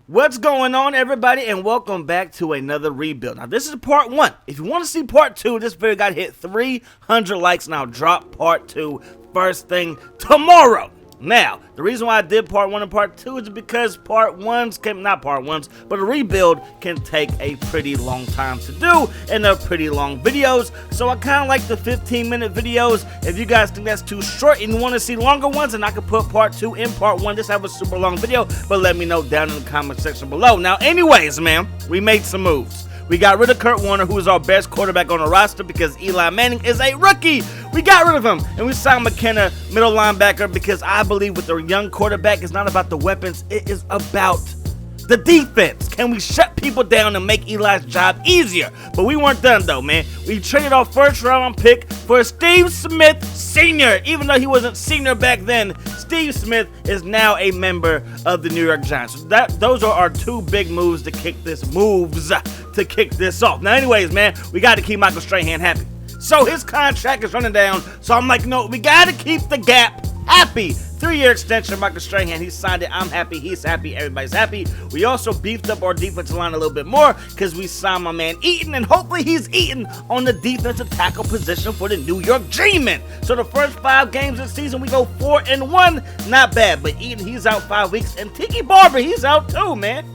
What's going on, everybody, and welcome back to another rebuild. Now, this is part 1. If you want to see part 2, this video got hit 300 likes, and I'll drop part 2 first thing tomorrow. Now, the reason why I did part 1 and part 2 is because part 1's but a rebuild can take a pretty long time to do, and they're pretty long videos, so I kind of like the 15-minute videos. If you guys think that's too short and you want to see longer ones, then I could put part 2 in part 1, just have a super long video, but let me know down in the comment section below. Now, anyways, man, we made some moves. We got rid of Kurt Warner, who is our best quarterback on the roster because Eli Manning is a rookie. We got rid of him, and we signed McKenna, middle linebacker, because I believe with a young quarterback, it's not about the weapons, it is about the defense. Can we shut people down and make Eli's job easier? But we weren't done, though, man. We traded our first-round pick for Steve Smith Sr. Even though he wasn't senior back then, Steve Smith is now a member of the New York Giants. So those are our two big moves to kick this off. Now, anyways, man, we got to keep Michael Strahan happy. So his contract is running down. So I'm like, no, we got to keep the gap happy. 3-year extension, Michael Strahan, he signed it. I'm happy, he's happy, everybody's happy. We also beefed up our defensive line a little bit more because we signed my man Eaton, and hopefully he's Eaton on the defensive tackle position for the New York G-Men. So the first 5 games this season, we go 4-1. Not bad, but Eaton, he's out 5 weeks. And Tiki Barber, he's out too, man.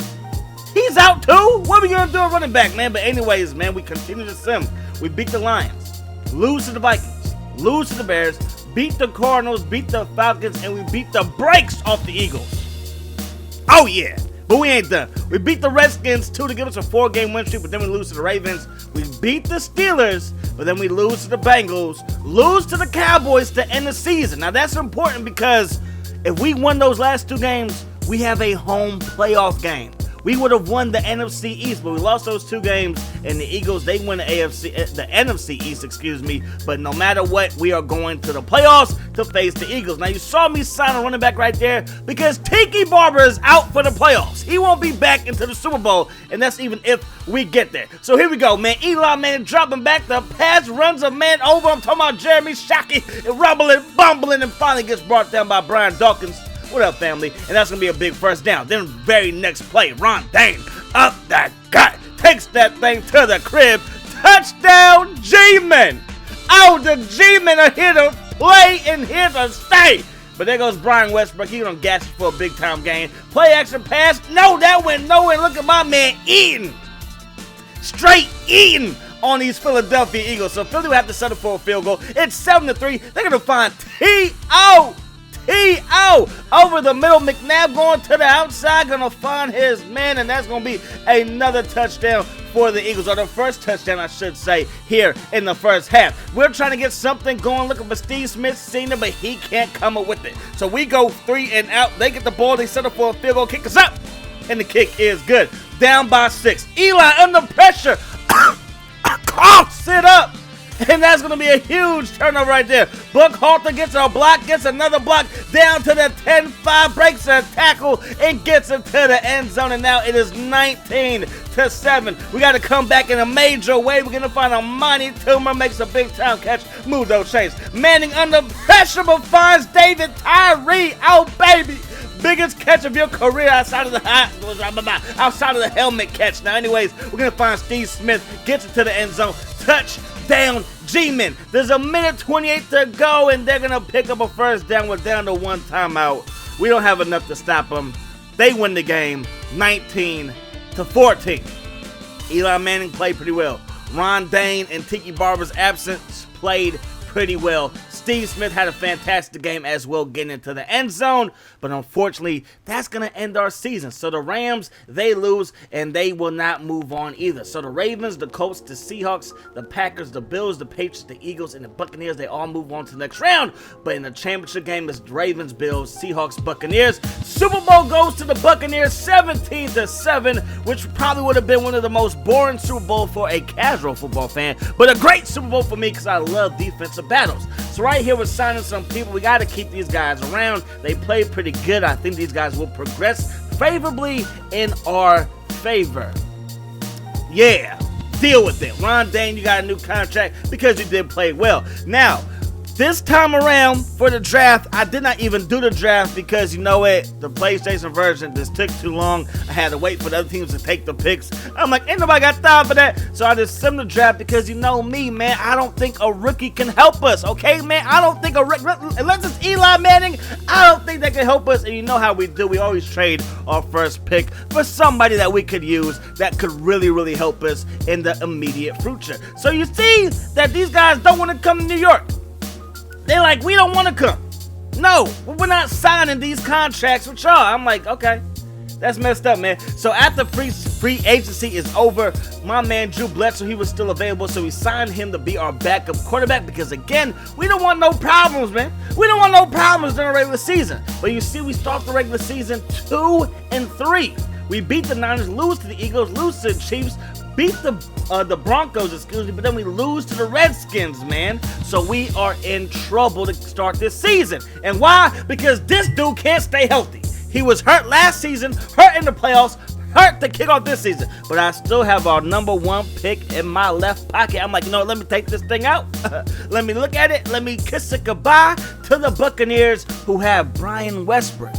He's out too? What are we going to do at running back, man? But anyways, man, we continue to sim. We beat the Lions, lose to the Vikings, lose to the Bears, beat the Cardinals, beat the Falcons, and we beat the brakes off the Eagles. Oh, yeah. But we ain't done. We beat the Redskins, too, to give us a 4-game win streak, but then we lose to the Ravens. We beat the Steelers, but then we lose to the Bengals, lose to the Cowboys to end the season. Now, that's important because if we won those last 2 games, we have a home playoff game. We would have won the NFC East, but we lost those 2 games, and the Eagles, they win the NFC East, but no matter what, we are going to the playoffs to face the Eagles. Now, you saw me sign a running back right there because Tiki Barber is out for the playoffs. He won't be back into the Super Bowl, and that's even if we get there. So here we go, man. Eli Manning dropping back. The pass runs a man over. I'm talking about Jeremy Shockey, rumbling, bumbling, and finally gets brought down by Brian Dawkins. What up, family? And that's going to be a big first down. Then very next play, Ron Dane up that gut, takes that thing to the crib. Touchdown, G-Men. Oh, the G-Men are here to play and here to stay. But there goes Brian Westbrook. He's on gas for a big-time game. Play action pass. No, that went nowhere. Look at my man eating. Straight eating on these Philadelphia Eagles. So Philly will have to settle for a field goal. It's 7-3. They're going to find T.O. over the middle. McNabb going to the outside, gonna find his man, and that's gonna be another touchdown for the Eagles, or the first touchdown, I should say, here in the first half. We're trying to get something going, looking for Steve Smith Sr., but he can't come up with it. So we go 3 and out. They get the ball, they settle for a field goal, kick us up, and the kick is good. Down by 6. Eli under pressure. Coughs it up. And that's going to be a huge turnover right there. Buckhalter gets a block, gets another block, down to the 10-5, breaks a tackle, and gets it to the end zone. And now it is 19-7. We got to come back in a major way. We're going to find a Monty Toomer, makes a big-time catch. Move those chains. Manning under pressure, but finds David Tyree. Oh, baby. Biggest catch of your career outside of the helmet catch. Now, anyways, we're going to find Steve Smith, gets it to the end zone. Touchdown, G-Men. There's 1:28 to go, and they're going to pick up a first down. We're down to 1 timeout. We don't have enough to stop them. They win the game 19-14. Eli Manning played pretty well. Ron Dane and Tiki Barber's absence played pretty well. Steve Smith had a fantastic game as well, getting into the end zone, but unfortunately, that's going to end our season. So the Rams, they lose, and they will not move on either. So the Ravens, the Colts, the Seahawks, the Packers, the Bills, the Patriots, the Eagles, and the Buccaneers, they all move on to the next round. But in the championship game, it's Ravens, Bills, Seahawks, Buccaneers. Super Bowl goes to the Buccaneers 17-7, which probably would have been one of the most boring Super Bowl for a casual football fan, but a great Super Bowl for me because I love defensive battles. So right here we're signing some people. We got to keep these guys around. They play pretty good. I think these guys will progress favorably in our favor. Yeah, deal with it. Ron Dane, you got a new contract because you did play well. Now, This time around for the draft, I did not even do the draft because you know what? The PlayStation version just took too long. I had to wait for the other teams to take the picks. I'm like, ain't nobody got time for that. So I just sim the draft because you know me, man. I don't think a rookie can help us, okay, man? I don't think unless it's Eli Manning, I don't think they can help us. And you know how we do. We always trade our first pick for somebody that we could use that could really, really help us in the immediate future. So you see that these guys don't want to come to New York. They're like, we don't want to come. No, we're not signing these contracts with y'all. I'm like, okay, that's messed up, man. So after free agency is over, my man Drew Bledsoe, he was still available, so we signed him to be our backup quarterback because, again, we don't want no problems, man. We don't want no problems during the regular season. But you see, we start the regular season 2-3. We beat the Niners, lose to the Eagles, lose to the Chiefs, beat the Broncos, but then we lose to the Redskins, man. So we are in trouble to start this season. And why? Because this dude can't stay healthy. He was hurt last season, hurt in the playoffs, hurt to kick off this season. But I still have our #1 pick in my left pocket. I'm like, you know what, let me take this thing out. Let me look at it. Let me kiss it goodbye to the Buccaneers who have Brian Westbrook.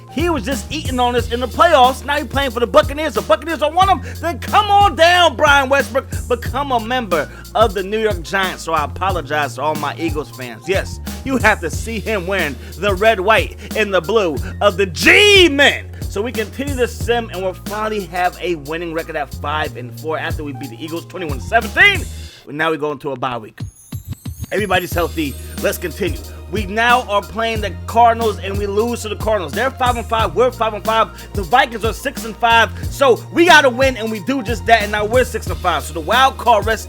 He was just eating on us in the playoffs. Now he's playing for the Buccaneers. The Buccaneers don't want him. Then come on down, Brian Westbrook. Become a member of the New York Giants. So I apologize to all my Eagles fans. Yes, you have to see him wearing the red, white, and the blue of the G-Men. So we continue to sim, and we'll finally have a winning record at 5-4 after we beat the Eagles 21-17. Now we go into a bye week. Everybody's healthy. Let's continue. We now are playing the Cardinals, and we lose to the Cardinals. They're 5-5. We're 5-5. The Vikings are 6-5. So we got to win, and we do just that. And now we're 6-5. So the wild card race,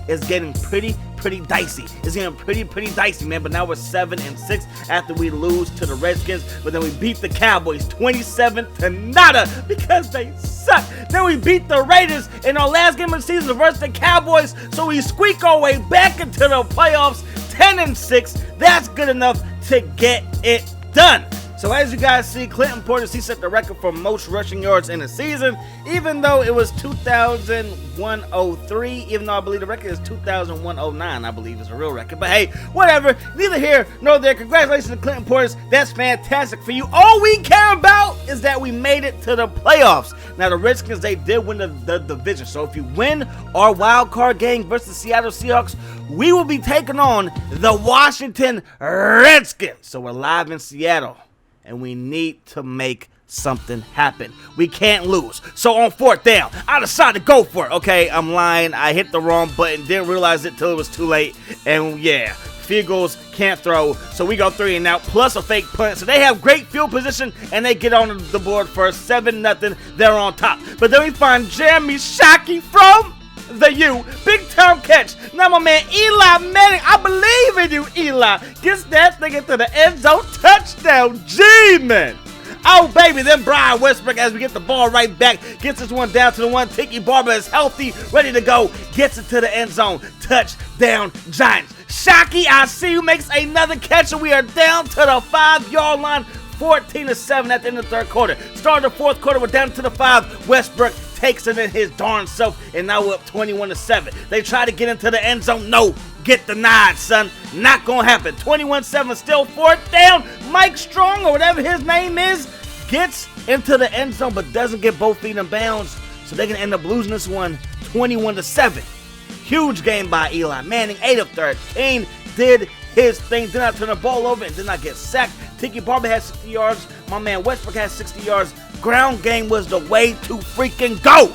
is getting pretty dicey. It's getting pretty dicey, man. But now we're 7-6 after we lose to the Redskins. But then we beat the Cowboys 27-0 because they suck. Then we beat the Raiders in our last game of the season versus the Cowboys. So we squeak our way back into the playoffs 10-6. That's good enough to get it done. So as you guys see, Clinton Portis, he set the record for most rushing yards in a season, even though it was 2,103, even though I believe the record is 2,109, I believe is a real record. But hey, whatever, neither here nor there. Congratulations to Clinton Portis. That's fantastic for you. All we care about is that we made it to the playoffs. Now, the Redskins, they did win the division. So if you win our wild card game versus the Seattle Seahawks, we will be taking on the Washington Redskins. So we're live in Seattle. And we need to make something happen. We can't lose. So on 4th down, I decided to go for it. Okay, I'm lying. I hit the wrong button. Didn't realize it till it was too late. And yeah, field goals can't throw. So we go 3 and out plus a fake punt. So they have great field position and they get on the board first. 7-0. They're on top. But then we find Jeremy Shockey from the U. Big time catch. Now my man Eli Manning, I believe in you, Eli. Gets that thing into the end zone. Touchdown, G-Man. Oh, baby. Then Brian Westbrook, as we get the ball right back, gets this one down to the one. Tiki Barber is healthy, ready to go. Gets it to the end zone. Touchdown, Giants. Shockey, I see you, makes another catch, and we are down to the 5-yard line. 14-7 at the end of the third quarter. Start of the fourth quarter, we're down to the 5. Westbrook takes it in his darn self, and now we're up 21-7. They try to get into the end zone. No, get denied, son. Not gonna happen. 21-7, still 4th down. Mike Strong, or whatever his name is, gets into the end zone, but doesn't get both feet in bounds. So they're gonna end up losing this one 21-7. Huge game by Eli Manning. 8 of 13. Did his thing. Did not turn the ball over and did not get sacked. Tiki Barber had 60 yards. My man Westbrook had 60 yards. Ground game was the way to freaking go.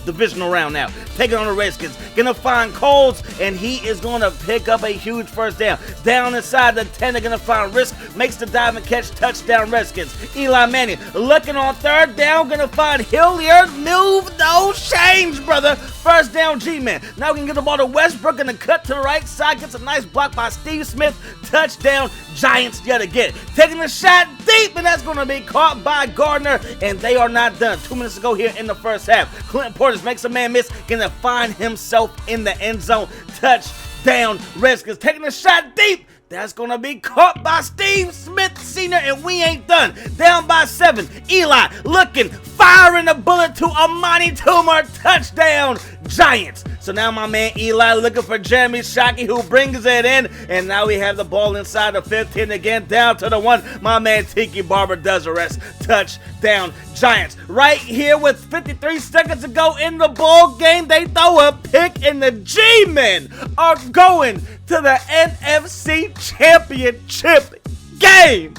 Divisional round now. Taking on the Redskins. Gonna find Coles, and he is gonna pick up a huge first down. Down inside the 10, they're gonna find Risk. Makes the dive and catch. Touchdown, Redskins. Eli Manning looking on 3rd down. Gonna find Hilliard. Move those chains, brother. First down, G-Man. Now we can get the ball to Westbrook and the cut to the right side. Gets a nice block by Steve Smith. Touchdown, Giants yet again. Taking the shot deep, and that's gonna be caught by Gardner, and they are not done. 2 minutes to go here in the first half. Clinton Portis makes a man miss. Gonna find himself in the end zone. Touchdown, Redskins. Taking the shot deep. That's going to be caught by Steve Smith Sr., and we ain't done. Down by 7. Eli looking, firing a bullet to Amani Toomer. Touchdown, Giants. So now my man Eli looking for Jeremy Shockey, who brings it in. And now we have the ball inside the 15 again, down to the 1. My man Tiki Barber does the rest. Touchdown Giants. Right here with 53 seconds to go in the ball game, they throw a pick and the G-Men are going to the NFC Championship game.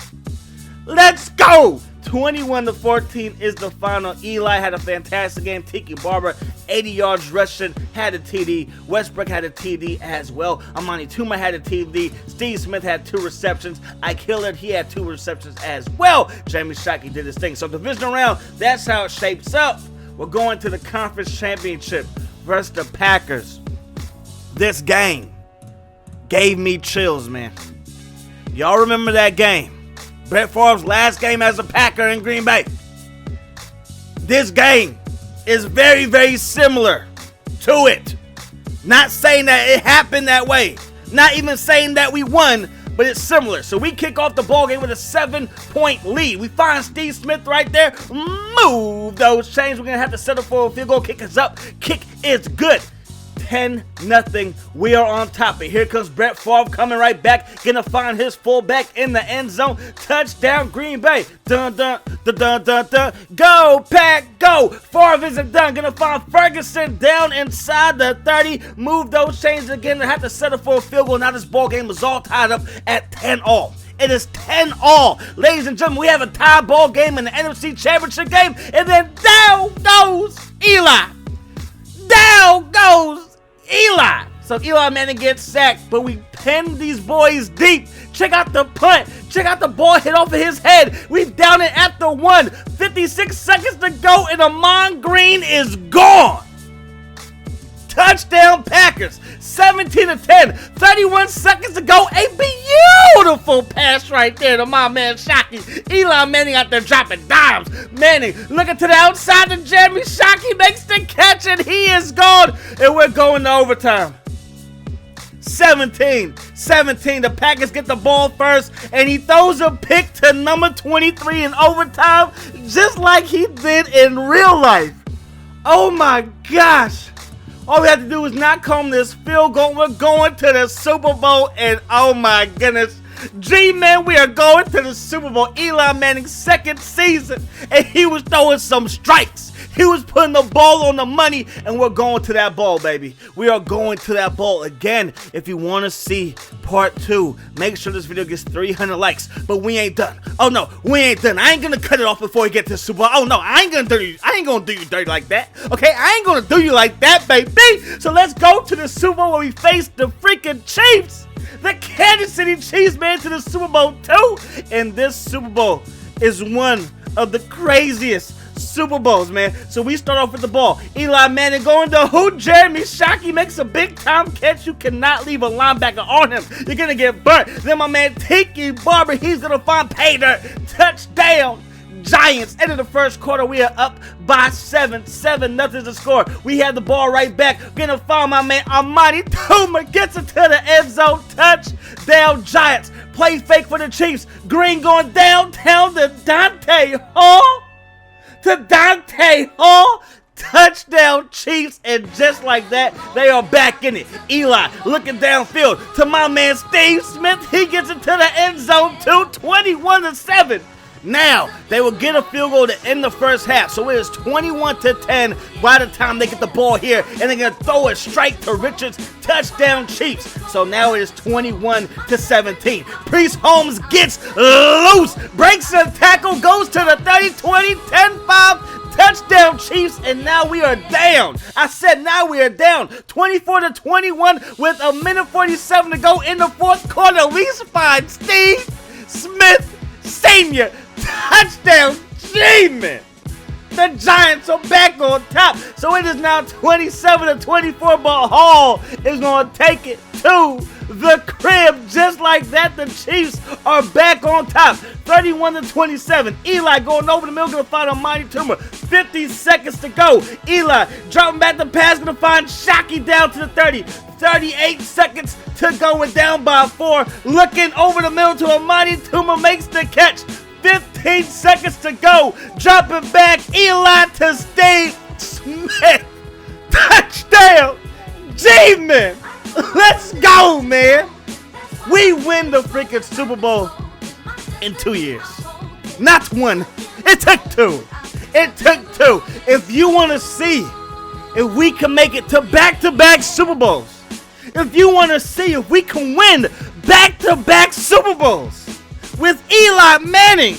Let's go. 21-14 is the final. Eli had a fantastic game. Tiki Barber, 80 yards rushing, had a TD. Westbrook had a TD as well. Amani Tuma had a TD. Steve Smith had 2 receptions. Ike Hillard, he had 2 receptions as well. Jamie Shockey did his thing. So divisional round, that's how it shapes up. We're going to the conference championship versus the Packers. This game gave me chills, man. Y'all remember that game? Brett Favre's last game as a Packer in Green Bay. This game is very, very similar to it. Not saying that it happened that way. Not even saying that we won, but it's similar. So we kick off the ball game with a 7-point lead. We find Steve Smith right there. Move those chains. We're going to have to settle for a field goal. Kick is up. Kick is good. 10-0. We are on top of it. Here comes Brett Favre coming right back. Gonna find his fullback in the end zone. Touchdown Green Bay. Dun dun dun dun dun dun. Go Pack, go. Favre isn't done. Gonna find Ferguson down inside the 30. Move those chains again. They have to settle for a field goal. Now this ball game is all tied up at 10-all. It is 10-all. Ladies and gentlemen, we have a tie ball game in the NFC Championship game. And then down goes Eli. Down goes Eli. So Eli Manning gets sacked, but we pin these boys deep. Check out the punt. Check out the ball hit off of his head. We down it at the 1. 56 seconds to go, and Amon Green is gone. Touchdown Packers. 17-10. 31 seconds to go. A beautiful pass right there to my man Shockey. Eli Manning out there dropping dimes. Manning looking to the outside, and Jeremy Shockey makes the catch, and he is gone. And we're going to overtime. 17-17. The Packers get the ball first, and he throws a pick to number 23 in overtime, just like he did in real life. Oh my gosh. All we have to do is not come this field goal. We're going to the Super Bowl, and oh my goodness. G-Man, we are going to the Super Bowl. Eli Manning's 2nd season, and he was throwing some strikes. He was putting the ball on the money, and we're going to that ball, baby. We are going to that ball again. If you want to see part 2, make sure this video gets 300 likes. But we ain't done. Oh no, we ain't done. I ain't gonna cut it off before we get to the Super Bowl. Oh no, I ain't gonna do you dirty like that. Okay, I ain't gonna do you like that, baby. So let's go to the Super Bowl where we face the freaking Chiefs. The Kansas City Chiefs made it to the Super Bowl 2. And this Super Bowl is one of the craziest Super Bowls, man. So we start off with the ball. Eli Manning going to who? Jeremy Shockey makes a big time catch. You cannot leave a linebacker on him. You're going to get burnt. Then my man Tiki Barber, he's going to find pay dirt. Touchdown Giants. End of the first quarter, we are up by 7. 7-0 to score. We have the ball right back. We're going to find my man Amani Tuma. Gets it to the end zone. Touchdown Giants. Play fake for the Chiefs. Green going downtown to Dante Hall. Touchdown Chiefs, and just like that, they are back in it. Eli looking downfield to my man Steve Smith. He gets into the end zone too, 21-7. Now, they will get a field goal to end the first half, so it is 21-10 by the time they get the ball here, and they're going to throw a strike to Richards. Touchdown Chiefs. So now it is 21-17. Priest Holmes gets loose, breaks a tackle, goes to the 30, 20, 10, 5. Touchdown Chiefs, and now we are down. I said now we are down. 24-21 with a minute 47 to go in the fourth quarter. We find Steve Smith Sr. Touchdown G-Man. The Giants are back on top. So it is now 27-24, but Hall is going to take it to the crib. Just like that, the Chiefs are back on top. 31-27. Eli going over the middle, going to find a mighty tumor. 50 seconds to go. Eli dropping back the pass, going to find Shockey down to the 30. 38 seconds to go and down by 4. Looking over the middle to a mighty tumor, makes the catch. 15 seconds to go. Dropping back. Eli to Steve Smith. Touchdown achievement. Let's go, man. We win the freaking Super Bowl in 2 years. Not one. It took two. It took two. If you want to see if we can make it to back-to-back Super Bowls, if you want to see if we can win back-to-back Super Bowls with Eli Manning,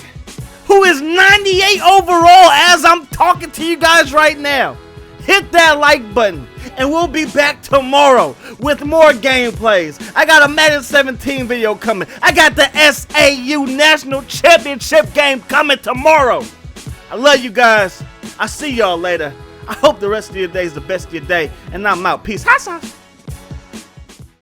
who is 98 overall as I'm talking to you guys right now, hit that like button, and we'll be back tomorrow with more gameplays. I got a Madden 17 video coming. I got the SAU National Championship game coming tomorrow. I love you guys. I'll see y'all later. I hope the rest of your day is the best of your day, and I'm out. Peace. Hi,